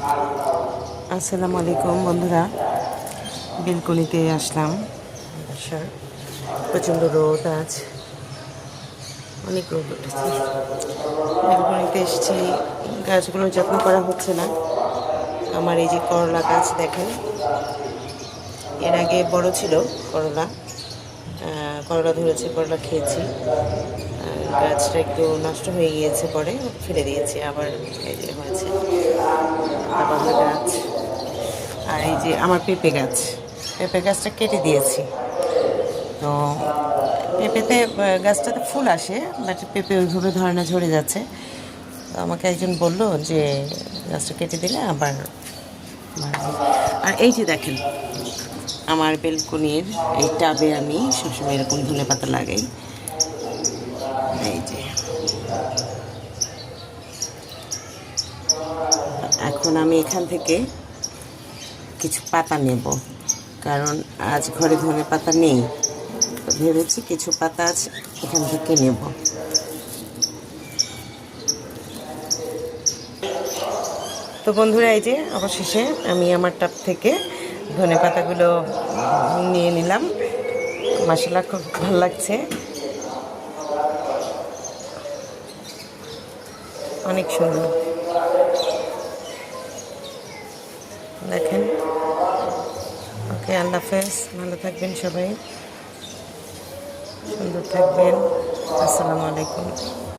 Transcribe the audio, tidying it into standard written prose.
আসসালামু আলাইকুম বন্ধুরা, বেলকনিতে আসলাম। প্রচণ্ড রোদ, আজ অনেক রোদ উঠেছে। বেলকনিতে এসেছি, গাছগুলো যত্ন করা হচ্ছে না। আমার এই যে করলা গাছ দেখেন, এর আগে বড় ছিল করলা, করলা ধরেছে, করলা খেয়েছি। গাছটা একটু নষ্ট হয়ে গিয়েছে, পরে ফেলে দিয়েছি, আবার এই যে হয়েছে আবার গাছ। আর এই যে আমার পেঁপে গাছ, পেঁপে গাছটা কেটে দিয়েছি। তো পেঁপেতে গাছটাতে ফুল আসে, বাট পেঁপে ওইভাবে ধরে না, ঝরে যাচ্ছে। তো আমাকে একজন বলল যে গাছটা কেটে দিলে আবার বাড়বে। আর এই যে দেখেন, আমার বেলকনির এই টাবে আমি সবসময় এরকম ধনে পাতা লাগাই। এই যে এখন আমি এখান থেকে কিছু পাতা নেব, কারণ আজ ঘরে ধনে পাতা নেই। তো ভেবেছি কিছু পাতা আছে, এখান থেকে নেব। তো বন্ধুরা, এই যে অবশেষে আমি আমার টব থেকে ধনে পাতাগুলো নিয়ে নিলাম। মাশাআল্লাহ, খুব ভালো লাগছে, অনেক সুন্দর। দেখেন। ওকে, আল্লাহ হাফেজ, ভালো থাকবেন সবাই, সুন্দর থাকবেন। আসসালামু আলাইকুম।